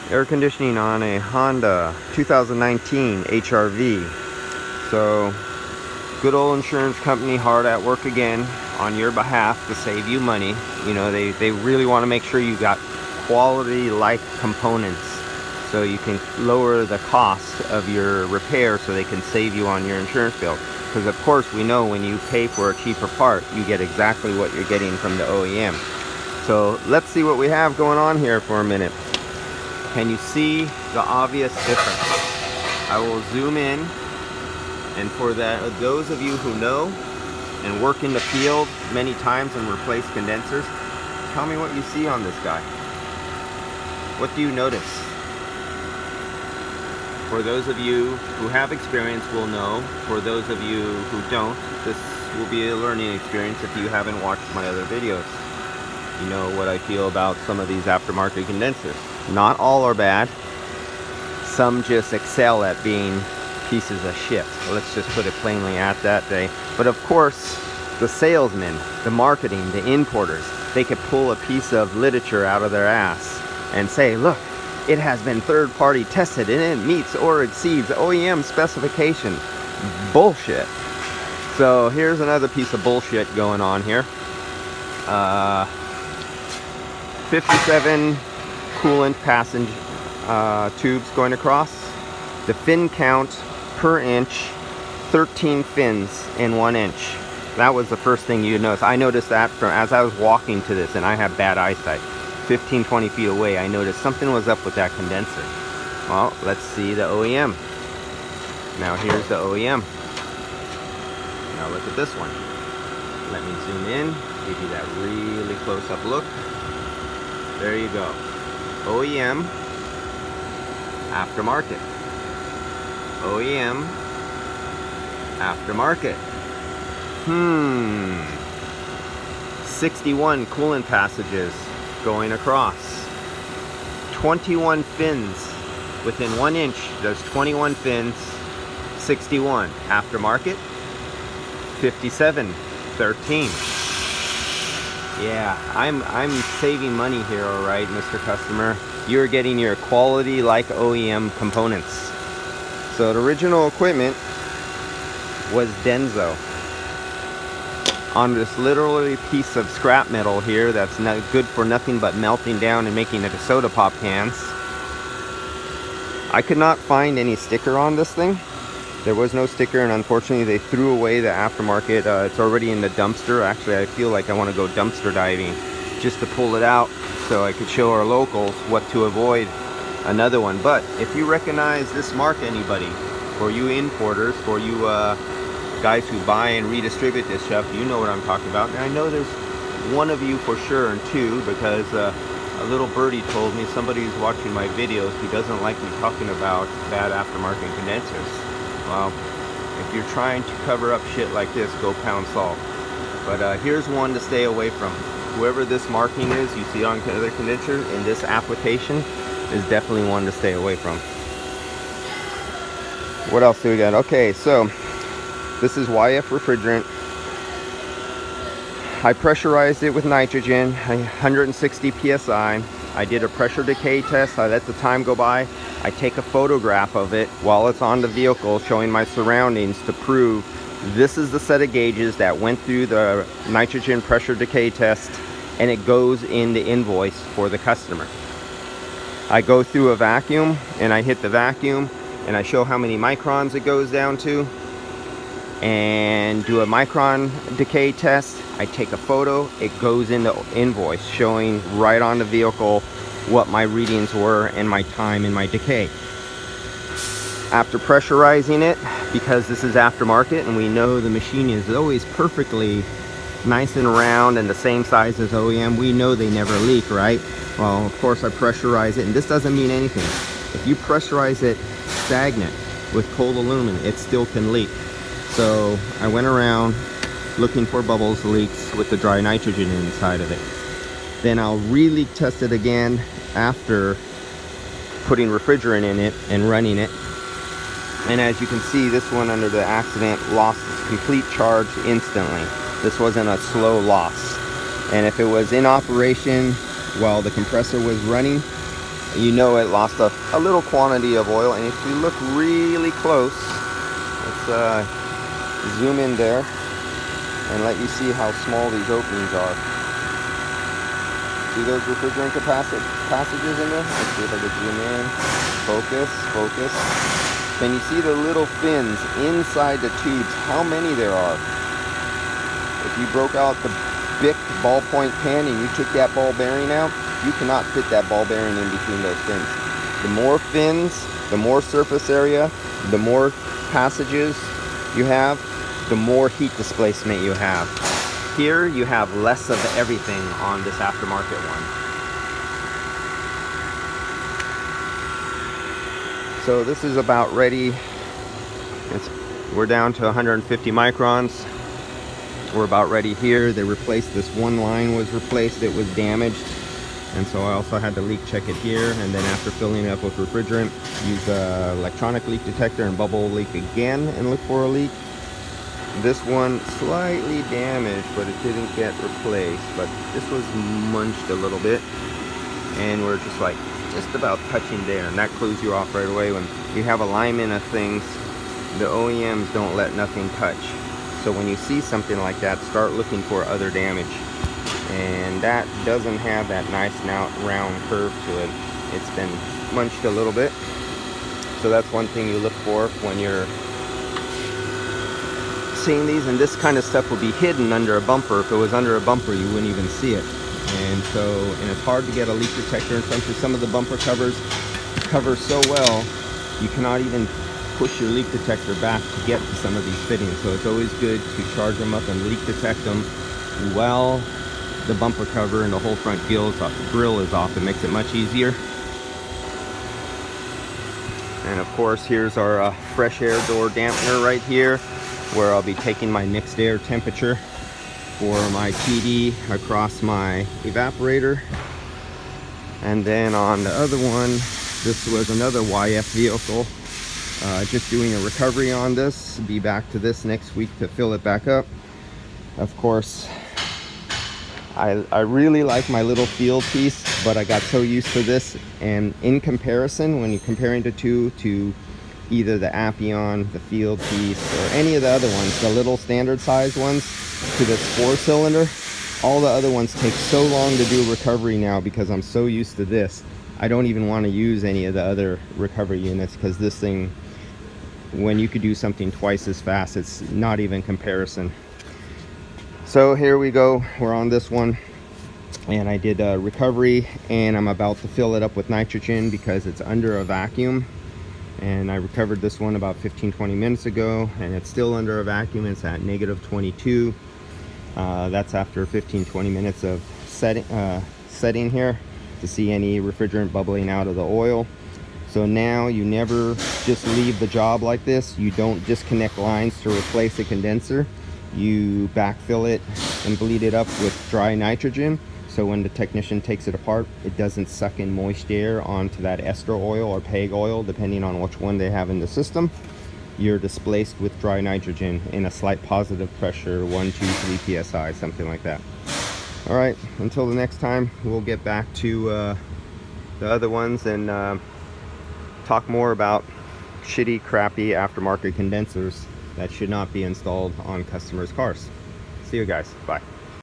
Air conditioning on a Honda 2019 HRV. So, good old insurance company hard at work again on your behalf to save you money. You know, they really want to make sure you got quality like components so you can lower the cost of your repair so they can save you on your insurance bill. Because of course we know when you pay for a cheaper part, you get exactly what you're getting from the OEM. So let's see what we have going on here for a minute. Can you see the obvious difference? I will zoom in, and for those of you who know and work in the field many times and replace condensers, tell me what you see on this guy. What do you notice? For those of you who have experience will know. For those of you who don't, this will be a learning experience if you haven't watched my other videos. You know what I feel about some of these aftermarket condensers. Not all are bad. Some just excel at being pieces of shit. Let's just put it plainly at that day. But of course, the salesmen, the marketing, the importers, they could pull a piece of literature out of their ass and say, look, it has been third-party tested and it meets or exceeds OEM specification. Bullshit. So here's another piece of bullshit going on here. 57 coolant passage tubes going across. The fin count per inch, 13 fins in 1 inch. That was the first thing you notice. I noticed that from as I was walking to this, and I have bad eyesight. 15-20 feet away, I noticed something was up with that condenser. Well, let's see the OEM. Now here's the OEM. Now look at this one. Let me zoom in, give you that really close-up look. There you go. OEM, aftermarket. OEM, aftermarket. 61 coolant passages going across. 21 fins within 1 inch. There's 21 fins. 61 aftermarket. 57, 13. Yeah, I'm saving money here, all right, Mr. Customer. You're getting your quality like OEM components. So the original equipment was Denso. On this literally piece of scrap metal here that's not good for nothing but melting down and making it a soda pop cans. I could not find any sticker on this thing. There was no sticker, and unfortunately they threw away the aftermarket. It's already in the dumpster. Actually, I feel like I want to go dumpster diving just to pull it out so I could show our locals what to avoid another one. But if you recognize this mark, anybody, for you importers, for you guys who buy and redistribute this stuff, you know what I'm talking about. And I know there's one of you for sure, and two, because a little birdie told me somebody who's watching my videos who doesn't like me talking about bad aftermarket condensers. Well, if you're trying to cover up shit like this, go pound salt. But here's one to stay away from. Whoever this marking is you see on other condensers in this application is definitely one to stay away from. What else do we got? Okay, so this is YF refrigerant. I pressurized it with nitrogen, 160 psi. I did a pressure decay test. I let the time go by. I take a photograph of it while it's on the vehicle, showing my surroundings to prove this is the set of gauges that went through the nitrogen pressure decay test, and it goes in the invoice for the customer. I go through a vacuum and I hit the vacuum and I show how many microns it goes down to, and do a micron decay test. I take a photo, it goes in the invoice showing right on the vehicle what my readings were and my time and my decay. After pressurizing it, because this is aftermarket and we know the machine is always perfectly nice and round and the same size as OEM, we know they never leak, right? Well, of course I pressurize it, and this doesn't mean anything. If you pressurize it stagnant with cold aluminum, it still can leak. So I went around looking for bubbles, leaks with the dry nitrogen inside of it. Then I'll re-leak test it again after putting refrigerant in it and running it. And as you can see, this one under the accident lost its complete charge instantly. This wasn't a slow loss. And if it was in operation while the compressor was running, you know it lost a little quantity of oil. And if you look really close, let's zoom in there and let you see how small these openings are. See those refrigerant passages in there? Let's see if I can zoom in. Focus. Can you see the little fins inside the tubes? How many there are? If you broke out the Bic ballpoint pen and you took that ball bearing out, you cannot fit that ball bearing in between those fins. The more fins, the more surface area, the more passages you have, the more heat displacement you have. Here you have less of everything on this aftermarket one. So this is about ready. We're down to 150 microns. We're about ready here. They replaced this one line, was replaced, it was damaged. And so I also had to leak check it here. And then after filling it up with refrigerant, use an electronic leak detector and bubble leak again and look for a leak. This one slightly damaged, but it didn't get replaced. But this was munched a little bit. And we're just about touching there. And that clues you off right away. When you have alignment of things, the OEMs don't let nothing touch. So when you see something like that, start looking for other damage. And that doesn't have that nice now round curve to it. It's been munched a little bit. So that's one thing you look for when you're seeing these. And this kind of stuff will be hidden under a bumper. If it was under a bumper, you wouldn't even see it. And it's hard to get a leak detector in some of the bumper covers cover so well, you cannot even push your leak detector back to get to some of these fittings. So it's always good to charge them up and leak detect them while the bumper cover and the whole front grill is off. It makes it much easier. And of course, here's our fresh air door dampener right here, where I'll be taking my mixed air temperature for my TD across my evaporator. And then on the other one, this was another YF vehicle. Just doing a recovery on this. Be back to this next week to fill it back up. Of course, I really like my little field piece, but I got so used to this. And in comparison, when you're comparing the two to either the Appion, the field piece, or any of the other ones, the little standard size ones, to this 4-cylinder, all the other ones take so long to do recovery now because I'm so used to this. I don't even want to use any of the other recovery units because this thing, when you could do something twice as fast, it's not even comparison. So here we go, we're on this one, and I did a recovery, and I'm about to fill it up with nitrogen because it's under a vacuum. And I recovered this one about 15-20 minutes ago, and it's still under a vacuum. It's at -22. That's after 15-20 minutes of setting here to see any refrigerant bubbling out of the oil. So now you never just leave the job like this. You don't disconnect lines to replace a condenser. You backfill it and bleed it up with dry nitrogen. So when the technician takes it apart, it doesn't suck in moist air onto that ester oil or PEG oil, depending on which one they have in the system. You're displaced with dry nitrogen in a slight positive pressure, 1, 2, 3 psi, something like that. All right, until the next time, we'll get back to the other ones and talk more about shitty, crappy aftermarket condensers that should not be installed on customers' cars. See you guys. Bye.